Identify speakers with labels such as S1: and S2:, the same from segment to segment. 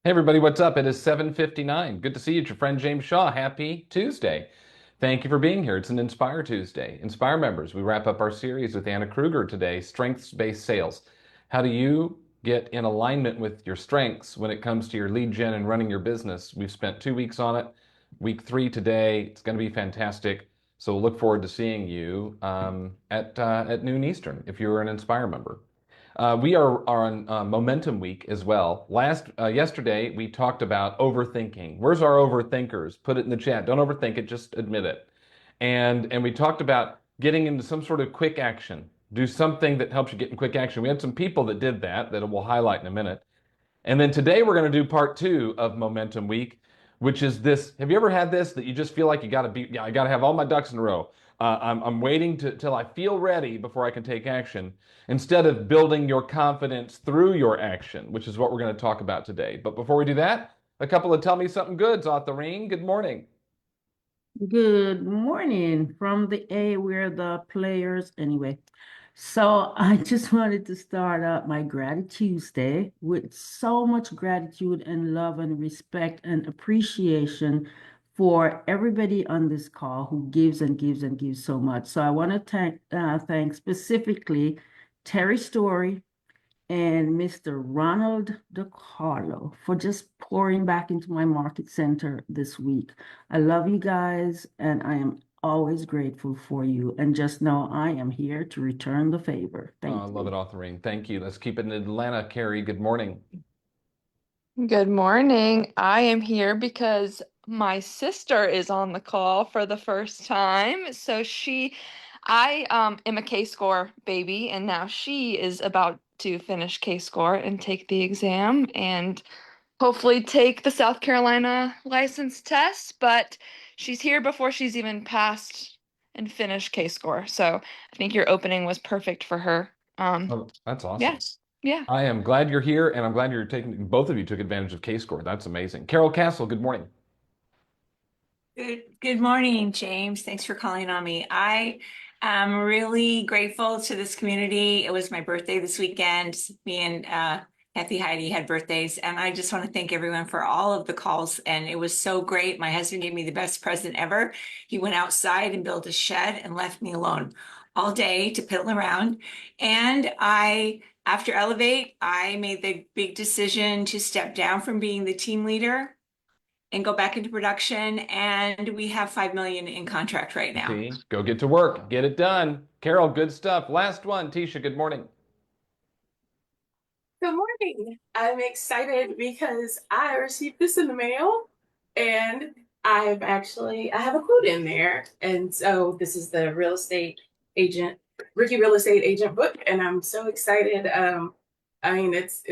S1: Hey everybody, what's up? It is 7:59. Good to see you. It's your friend James Shaw. Happy Tuesday. Thank you for being here. It's an Inspire Tuesday. Inspire members, we wrap up our series with Anna Kruger today, Strengths-Based Sales. How do you get in alignment with your strengths when it comes to your lead gen and running your business? We've spent 2 weeks on it. Week 3 today. It's going to be fantastic. So we'll look forward to seeing you at noon Eastern if you're an Inspire member. We are on Momentum Week as well. Yesterday, we talked about overthinking. Where's our overthinkers? Put it in the chat. Don't overthink it, just admit it. And we talked about getting into some sort of quick action. Do something that helps you get in quick action. We had some people that did that we'll highlight in a minute. And then today we're going to do part 2 of Momentum Week, which is this. Have you ever had this that you just feel like yeah, I got to have all my ducks in a row. I'm waiting till I feel ready before I can take action, instead of building your confidence through your action, which is what we're going to talk about today. But before we do that, a couple of tell me something goods off the ring. Good morning.
S2: Good morning from the A. We're the players anyway. So I just wanted to start out my Gratitude Tuesday with so much gratitude and love and respect and appreciation for everybody on this call who gives and gives and gives so much. So I want to thank specifically Terry Story and Mr. Ronald DiCarlo for just pouring back into my market center this week. I love you guys, and I am always grateful for you. And just know I am here to return the favor.
S1: Oh, I
S2: Thank
S1: love it
S2: you.
S1: off the ring. Thank you. Let's keep it in Atlanta. Carrie, good morning.
S3: Good morning. I am here because my sister is on the call for the first time. I am a K-score baby, and now she is about to finish K-score and take the exam and hopefully take the South Carolina license test. But she's here before she's even passed and finished K-score. So I think your opening was perfect for her.
S1: Oh, that's awesome.
S3: Yeah, yeah.
S1: I am glad you're here, and I'm glad you're taking, both of you took advantage of K-Score. That's amazing. Carol Castle, good morning.
S4: Good morning, James. Thanks for calling on me. I am really grateful to this community. It was my birthday this weekend. Me and Kathy Heidi had birthdays, and I just want to thank everyone for all of the calls. And it was so great. My husband gave me the best present ever. He went outside and built a shed and left me alone all day to piddle around. After Elevate, I made the big decision to step down from being the team leader and go back into production. And we have 5 million in contract right now.
S1: See, go get to work, get it done. Carol, good stuff. Last one. Tisha, good morning.
S5: Good morning. I'm excited because I received this in the mail and I have a quote in there. And so this is the real estate agent, Rookie Real Estate Agent book, and I'm so excited. I mean it's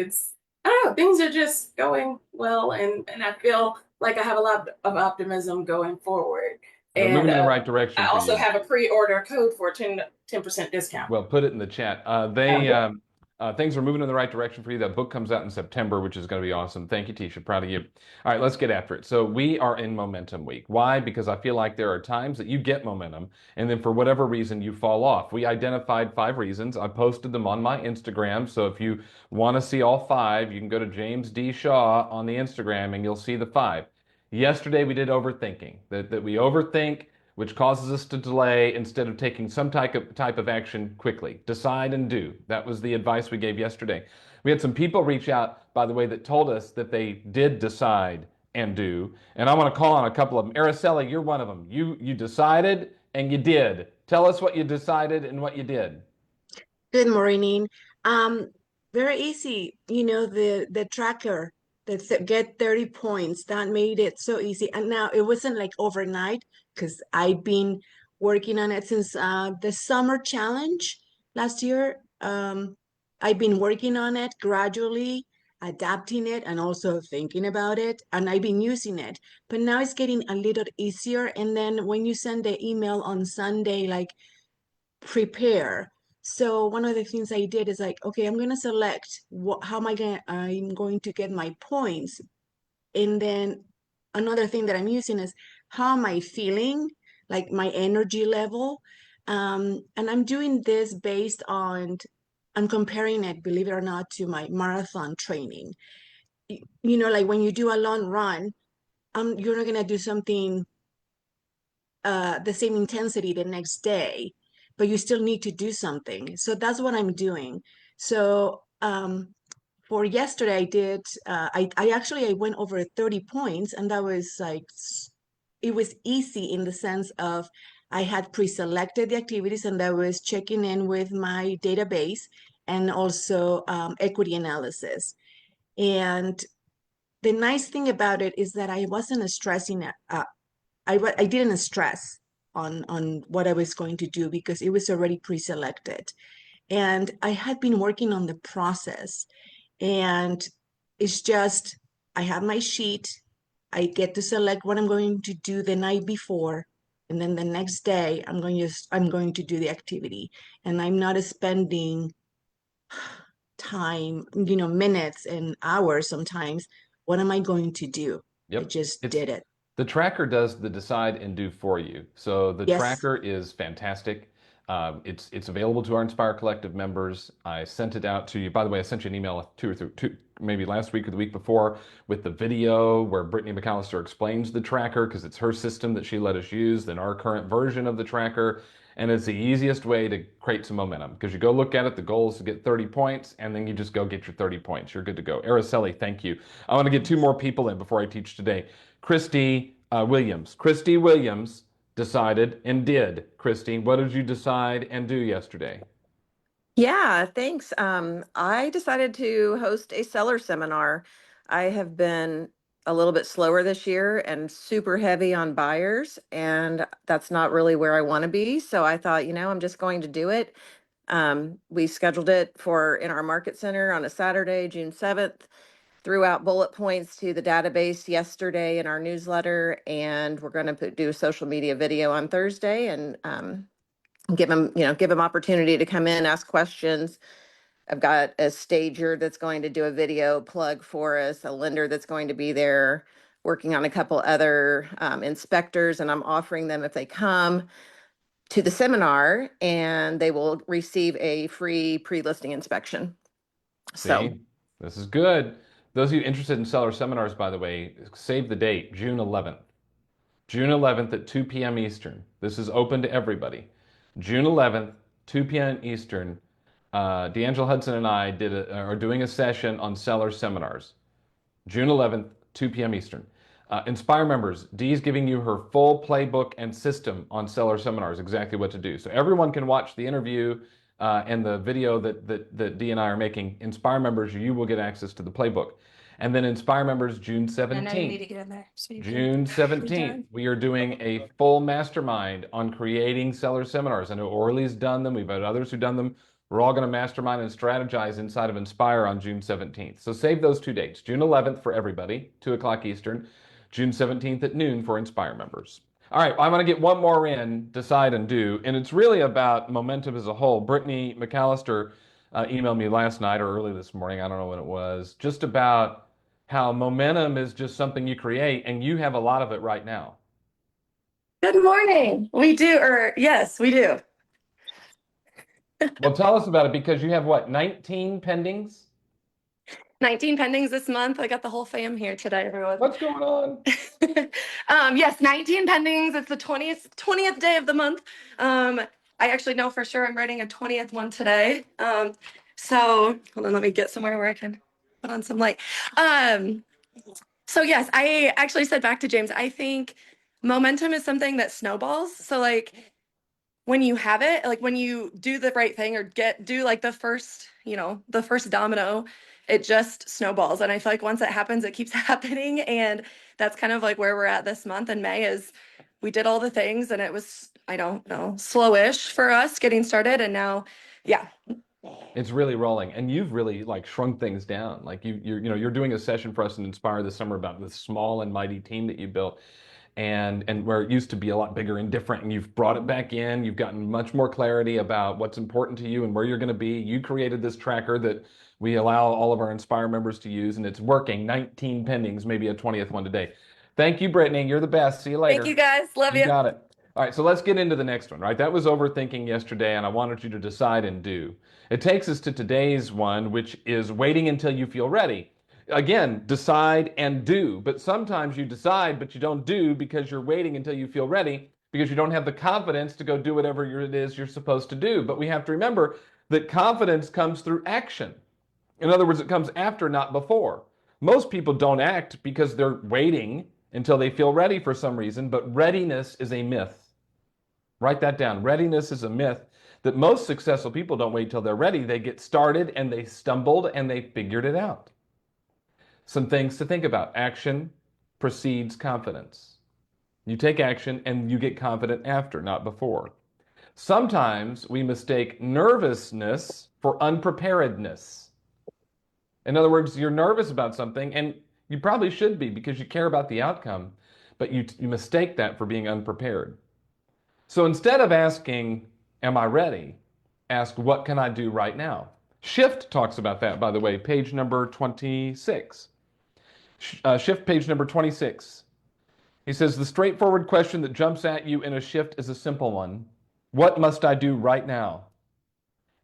S5: I don't know, things are just going well and I feel like I have a lot of optimism going forward.
S1: They're
S5: And
S1: moving in the right direction
S5: I
S1: for
S5: also
S1: you.
S5: have a pre-order code for 10% discount.
S1: Well, put it in the chat. Things are moving in the right direction for you. That book comes out in September, which is going to be awesome. Thank you, Tisha. Proud of you. All right, let's get after it. So we are in Momentum Week. Why? Because I feel like there are times that you get momentum, and then for whatever reason you fall off. We identified 5 reasons. I posted them on my Instagram. So if you want to see all 5, you can go to James D. Shaw on the Instagram, and you'll see the 5. Yesterday we did overthinking. That we overthink, which causes us to delay instead of taking some type of action quickly. Decide and do. That was the advice we gave yesterday. We had some people reach out, by the way, that told us that they did decide and do. And I want to call on a couple of them. Araceli, you're one of them. You decided and you did. Tell us what you decided and what you did.
S6: Good morning. Um, Very easy. The tracker that get 30 points, that made it so easy. And now it wasn't like overnight because I've been working on it since the summer challenge last year. I've been working on it gradually, adapting it and also thinking about it, and I've been using it. But now it's getting a little easier. And then when you send the email on Sunday, like prepare. So one of the things I did is like, okay, I'm gonna select how I'm going to get my points. And then another thing that I'm using is how am I feeling, like my energy level. And I'm doing this based on, I'm comparing it, believe it or not, to my marathon training. like when you do a long run, you're not gonna do something the same intensity the next day, but you still need to do something. So that's what I'm doing. So for yesterday, I actually I went over 30 points, and that was like it was easy in the sense of I had pre-selected the activities, and I was checking in with my database and also equity analysis. And the nice thing about it is that I wasn't stressing. I didn't stress on what I was going to do because it was already pre-selected, and I had been working on the process. And it's just I have my sheet. I get to select what I'm going to do the night before, and then the next day I'm going to do the activity, and I'm not spending time, minutes and hours sometimes. What am I going to do? I
S1: Yep.
S6: just
S1: It's
S6: did it.
S1: the tracker does the decide and do for you. So the
S6: Yes.
S1: tracker is fantastic. It's available to our Inspire Collective members. I sent it out to you. By the way, I sent you an email maybe last week or the week before with the video where Brittany McAllister explains the tracker because it's her system that she let us use, then our current version of the tracker. And it's the easiest way to create some momentum because you go look at it. The goal is to get 30 points, and then you just go get your 30 points. You're good to go. Araceli, thank you. I want to get two more people in before I teach today. Christy Williams. Christy Williams decided and did. Christy, what did you decide and do yesterday?
S7: Yeah, thanks. I decided to host a seller seminar. I have been a little bit slower this year and super heavy on buyers, and that's not really where I want to be. So I thought, I'm just going to do it. We scheduled it for in our market center on a Saturday, June 7th. Threw out bullet points to the database yesterday in our newsletter, and we're going to do a social media video on Thursday and give them opportunity to come in, ask questions. I've got a stager that's going to do a video plug for us, a lender that's going to be there working on a couple other inspectors, and I'm offering them if they come to the seminar and they will receive a free pre-listing inspection. So
S1: See, this is good. Those of you interested in seller seminars, by the way, save the date, June 11th. June 11th at 2 p.m. Eastern. This is open to everybody. June 11th, 2 p.m. Eastern. D'Angelo Hudson and I are doing a session on seller seminars. June 11th, 2 p.m. Eastern. Inspire members, Dee's giving you her full playbook and system on seller seminars, exactly what to do. So everyone can watch the interview and the video that Dee and I are making. Inspire members, you will get access to the playbook. And then Inspire members, June 17th.
S8: I know you need to get in there. So
S1: June 17th, we are doing a full mastermind on creating seller seminars. I know Orly's done them. We've had others who've done them. We're all going to mastermind and strategize inside of Inspire on June 17th. So save those two dates. June 11th for everybody, 2 o'clock Eastern. June 17th at noon for Inspire members. All right, I'm going to get one more in, decide and do. And it's really about momentum as a whole. Brittany McAllister emailed me last night or early this morning, I don't know when it was, just about how momentum is just something you create, and you have a lot of it right now.
S8: good morning. We do, or yes, we do.
S1: Well, tell us about it because you have what, 19 pendings?
S8: 19 pendings this month. I got the whole fam here today, everyone.
S1: What's going on?
S8: Yes, 19 pendings. It's the 20th day of the month. I actually know for sure I'm writing a 20th one today. So hold on, let me get somewhere where I can put on some light. So yes, I actually said back to James, I think momentum is something that snowballs. So like when you have it, like when you do the right thing or do like the first domino, it just snowballs. And I feel like once it happens, it keeps happening. And that's kind of like where we're at this month in May is we did all the things and it was, I don't know, slowish for us getting started. And now, yeah.
S1: It's really rolling, and you've really like shrunk things down. Like you're doing a session for us in Inspire this summer about the small and mighty team that you built, and where it used to be a lot bigger and different, and you've brought it back in. You've gotten much more clarity about what's important to you and where you're going to be. You created this tracker that we allow all of our Inspire members to use, and it's working. 19 pendings, maybe a 20th one today. Thank you, Brittany. You're the best. See you later.
S8: Thank you guys. Love
S1: You
S8: you.
S1: got it. All right, so let's get into the next one, right? That was overthinking yesterday, and I wanted you to decide and do. It takes us to today's one, which is waiting until you feel ready. Again, decide and do. But sometimes you decide, but you don't do because you're waiting until you feel ready because you don't have the confidence to go do whatever it is you're supposed to do. But we have to remember that confidence comes through action. In other words, it comes after, not before. Most people don't act because they're waiting until they feel ready for some reason, but readiness is a myth. Write that down. Readiness is a myth that most successful people don't wait till they're ready. They get started and they stumbled and they figured it out. Some things to think about. Action precedes confidence. You take action and you get confident after, not before. Sometimes we mistake nervousness for unpreparedness. In other words, you're nervous about something, and you probably should be because you care about the outcome, but you mistake that for being unprepared. So instead of asking, am I ready? Ask, what can I do right now? Shift talks about that, by the way, page number 26. Shift page number 26. He says, the straightforward question that jumps at you in a shift is a simple one. What must I do right now?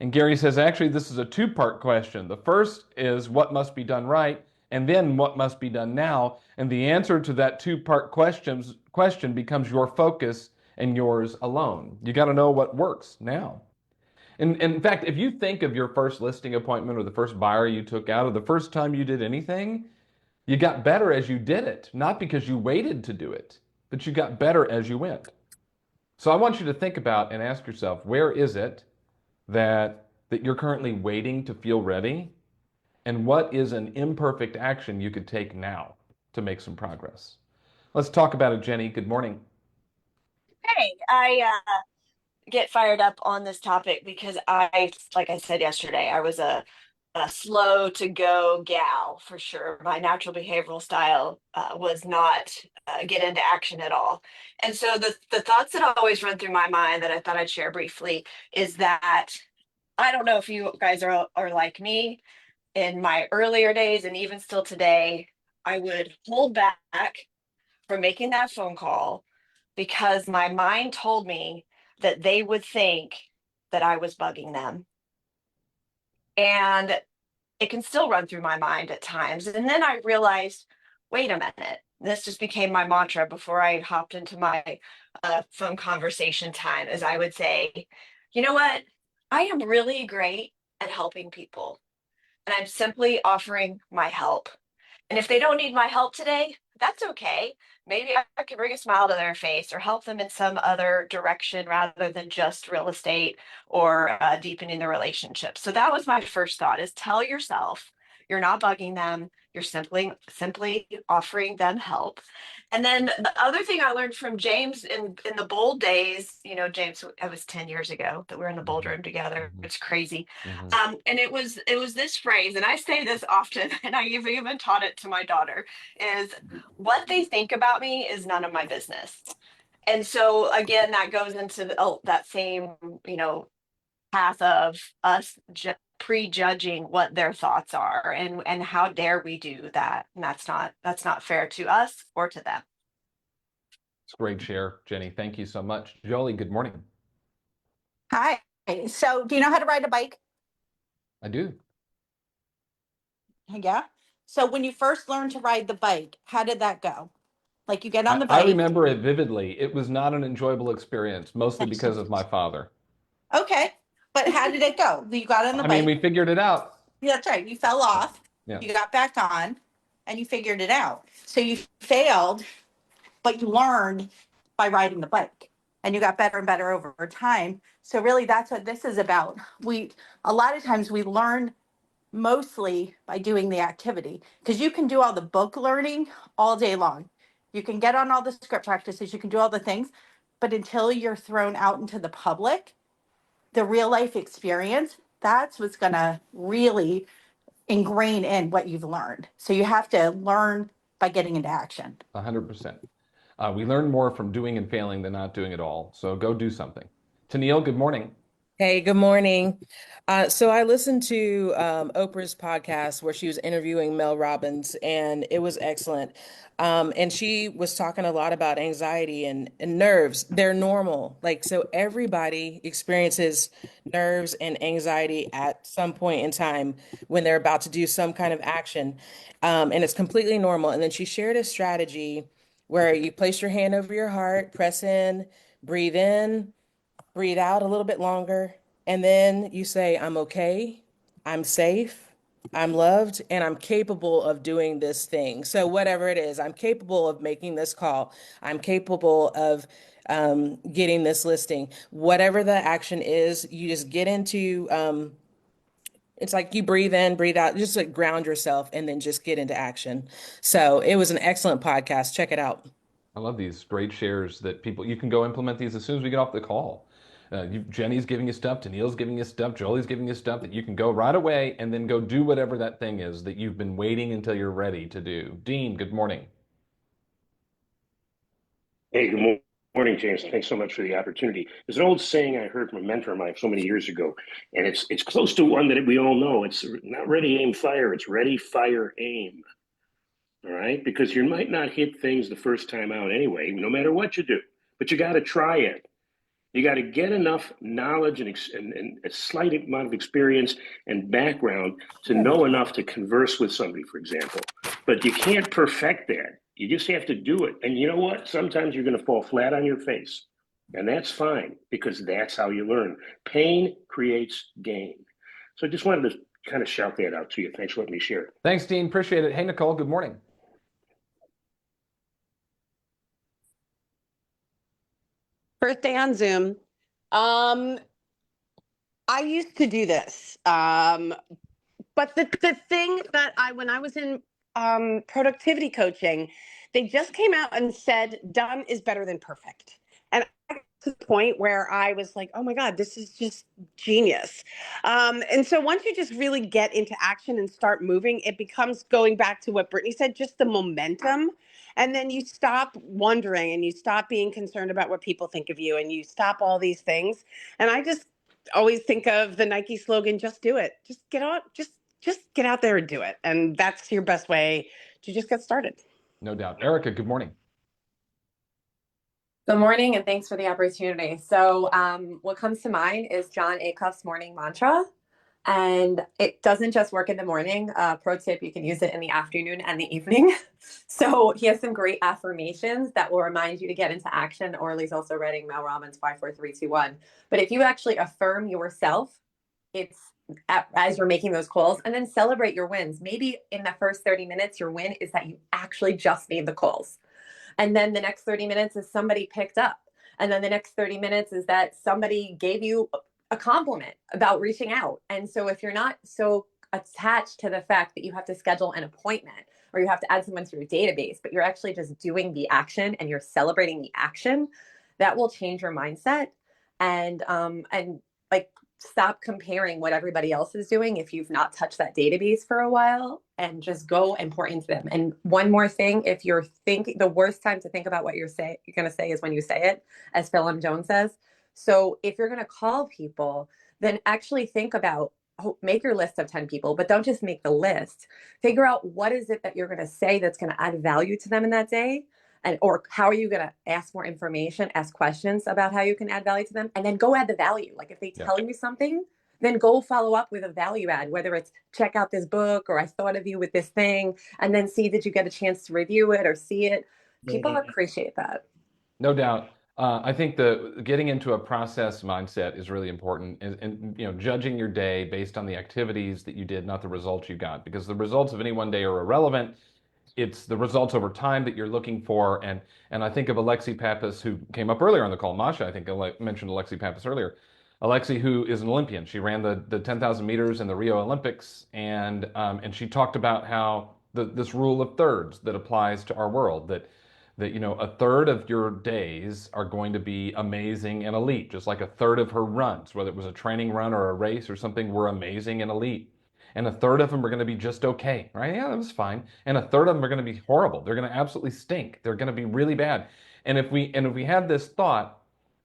S1: And Gary says, actually, this is a two-part question. The first is what must be done right, and then what must be done now. And the answer to that two-part question becomes your focus and yours alone. You got to know what works now. And in fact, if you think of your first listing appointment or the first buyer you took out or the first time you did anything, you got better as you did it, not because you waited to do it, but you got better as you went. So I want you to think about and ask yourself, where is it that you're currently waiting to feel ready? And what is an imperfect action you could take now to make some progress? Let's talk about it, Jenny. Good morning.
S9: Hey, I get fired up on this topic because like I said yesterday, I was a slow to go gal for sure. My natural behavioral style was not get into action at all. And so the thoughts that always run through my mind that I thought I'd share briefly is that I don't know if you guys are like me. In my earlier days and even still today, I would hold back from making that phone call because my mind told me that they would think that I was bugging them. And it can still run through my mind at times. And then I realized, wait a minute, this just became my mantra before I hopped into my phone conversation time, as I would say, you know what? I am really great at helping people. And I'm simply offering my help. And if they don't need my help today, that's okay. Maybe I can bring a smile to their face or help them in some other direction rather than just real estate or deepening the relationship. So that was my first thought: is tell yourself you're not bugging them. You're simply offering them help. And then the other thing I learned from James in the bold days, James, it was 10 years ago that we were in the bold room together. It's crazy. And it was this phrase, and I say this often, and I even taught it to my daughter, is what they think about me is none of my business. And so again, that goes into that same, path of us prejudging what their thoughts are, and how dare we do that? And that's not fair to us or to them.
S1: It's a great share, Jenny. Thank you so much. Jolie, good morning.
S10: Hi. So do you know how to ride a bike?
S1: I do.
S10: Yeah. So when you first learned to ride the bike, how did that go? Like you get on the
S1: I
S10: bike.
S1: remember it vividly. It was not an enjoyable experience, mostly because of my father.
S10: Okay. But how did it go? You got on the
S1: I
S10: bike.
S1: mean, we figured it out.
S10: Yeah, that's right. You fell off.
S1: Yeah.
S10: You got back on and you figured it out. So you failed, but you learned by riding the bike and you got better and better over time. So really that's what this is about. A lot of times we learn mostly by doing the activity, because you can do all the book learning all day long. You can get on all the script practices, you can do all the things, but until you're thrown out into the public, the real life experience, that's what's going to really ingrain in what you've learned. So you have to learn by getting into action.
S1: 100%. We learn more from doing and failing than not doing it all. So go do something. Tennille, good morning.
S11: Hey, good morning. So I listened to Oprah's podcast where she was interviewing Mel Robbins, and it was excellent. And she was talking a lot about anxiety and nerves. They're normal. Like, so everybody experiences nerves and anxiety at some point in time when they're about to do some kind of action. And it's completely normal. And then she shared a strategy where you place your hand over your heart, press in, breathe out a little bit longer, and then you say, I'm okay, I'm safe, I'm loved, and I'm capable of doing this thing. So, whatever it is, I'm capable of making this call, I'm capable of getting this listing. Whatever the action is, you just get into it's like you breathe in, breathe out, just like ground yourself and then just get into action. So, it was an excellent podcast. Check it out.
S1: I love these great shares that people, you can go implement these as soon as we get off the call. Jenny's giving you stuff, Tennille's giving you stuff, Jolie's giving you stuff that you can go right away and then go do whatever that thing is that you've been waiting until you're ready to do. Dean, good morning.
S12: Hey, good morning, James. Thanks so much for the opportunity. There's an old saying I heard from a mentor of mine so many years ago, and it's close to one that we all know. It's not ready, aim, fire. It's ready, fire, aim. All right? Because you might not hit things the first time out anyway, no matter what you do, but you got to try it. You got to get enough knowledge and a slight amount of experience and background to know enough to converse with somebody, for example. But you can't perfect that. You just have to do it. And you know what? Sometimes you're going to fall flat on your face. And that's fine because that's how you learn. Pain creates gain. So I just wanted to kind of shout that out to you. Thanks for letting me share it.
S1: Thanks, Dean. Appreciate it. Hey, Nicole, good morning.
S13: Birthday on Zoom. I used to do this. But the thing that when I was in productivity coaching, they just came out and said done is better than perfect. And I got to the point where I was like, oh my God, this is just genius. And so once you just really get into action and start moving, it becomes, going back to what Brittany said, just the momentum. And then you stop wondering and you stop being concerned about what people think of you and you stop all these things. And I just always think of the Nike slogan, just do it. Just get on, just get out there and do it. And that's your best way to just get started.
S1: No doubt. Erica, good morning.
S14: Good morning, and thanks for the opportunity. So what comes to mind is John Acuff's morning mantra, and it doesn't just work in the morning. Pro tip, you can use it in the afternoon and the evening. So he has some great affirmations that will remind you to get into action. Orly's also writing Mel Robbins 54321. But if you actually affirm yourself, it's as you're making those calls, and then celebrate your wins. Maybe in the first 30 minutes, your win is that you actually just made the calls. And then the next 30 minutes is somebody picked up. And then the next 30 minutes is that somebody gave you a compliment about reaching out. And so if you're not so attached to the fact that you have to schedule an appointment or you have to add someone to your database, but you're actually just doing the action and you're celebrating the action, that will change your mindset. And like, stop comparing what everybody else is doing if you've not touched that database for a while, and just go and pour into them. And one more thing, if you're thinking, the worst time to think about what you're going to say is when you say it, as Phil M. Jones says. So if you're going to call people, then actually think about, make your list of 10 people, but don't just make the list. Figure out what is it that you're going to say that's going to add value to them in that day. And, or how are you going to ask more information, ask questions about how you can add value to them, and then go add the value. Like if they tell you something, then go follow up with a value add, whether it's check out this book or I thought of you with this thing, and then see, did you get a chance to review it or see it? People appreciate that.
S1: No doubt. I think the getting into a process mindset is really important, and judging your day based on the activities that you did, not the results you got, because the results of any one day are irrelevant. It's the results over time that you're looking for. And I think of Alexi Pappas, who came up earlier on the call. Masha, I think, mentioned Alexi Pappas earlier. Alexi, who is an Olympian. She ran the 10,000 meters in the Rio Olympics, and she talked about how this rule of thirds that applies to our world, that a third of your days are going to be amazing and elite, just like a third of her runs, whether it was a training run or a race or something, were amazing and elite. And a third of them are going to be just okay, right? Yeah, that was fine. And a third of them are going to be horrible. They're going to absolutely stink. They're going to be really bad. And if we have this thought,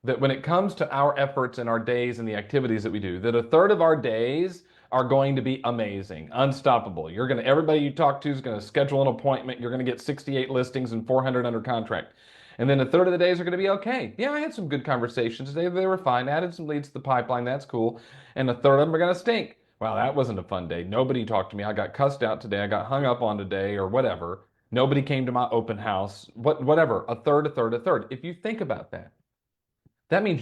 S1: that when it comes to our efforts and our days and the activities that we do, that a third of our days are going to be amazing, unstoppable. Everybody you talk to is going to schedule an appointment. You're going to get 68 listings and 400 under contract. And then a third of the days are going to be okay. Yeah, I had some good conversations today. They were fine. Added some leads to the pipeline. That's cool. And a third of them are going to stink. Wow, that wasn't a fun day. Nobody talked to me. I got cussed out today. I got hung up on today or whatever. Nobody came to my open house. Whatever. A third, a third, a third. If you think about that, that means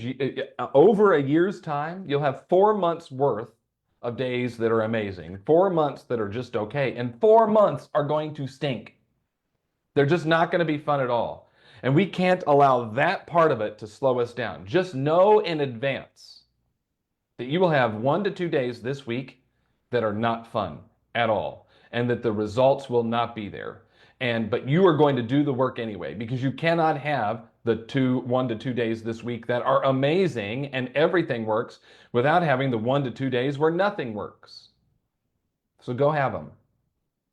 S1: over a year's time, you'll have 4 months worth of days that are amazing, 4 months that are just okay, and 4 months are going to stink. They're just not going to be fun at all. And we can't allow that part of it to slow us down. Just know in advance that you will have 1 to 2 days this week that are not fun at all, and that the results will not be there. But you are going to do the work anyway, because you cannot have the 1 to 2 days this week that are amazing and everything works without having the 1 to 2 days where nothing works. So go have them.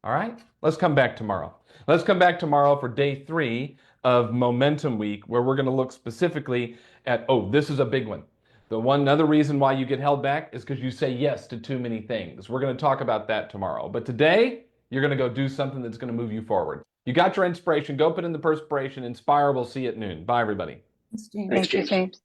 S1: All right? Let's come back tomorrow. Let's come back tomorrow for day 3 of Momentum Week, where we're going to look specifically at, this is a big one. Another reason why you get held back is because you say yes to too many things. We're going to talk about that tomorrow. But today, you're going to go do something that's going to move you forward. You got your inspiration. Go put in the perspiration. Inspire. We'll see you at noon. Bye, everybody.
S12: Thanks, James.